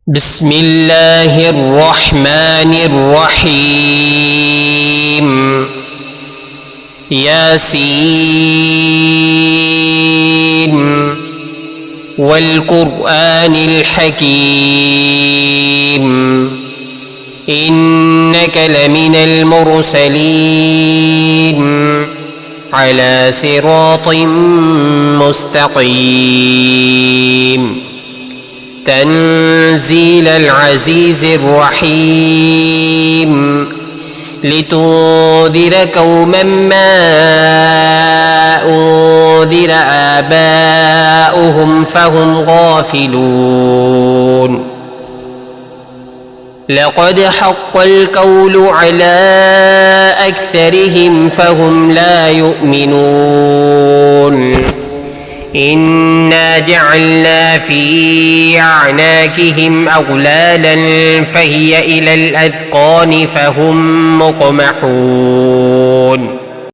بسم الله الرحمن الرحيم ياسين والقرآن الحكيم إنك لمن المرسلين على صراط مستقيم تنزيل العزيز الرحيم لتنذر قوما ما أنذر آباؤهم فهم غافلون لقد حق القول على أكثرهم فهم لا يؤمنون إنا جعلنا في أعناقهم أغلالا فهي إلى الأذقان فهم مقمحون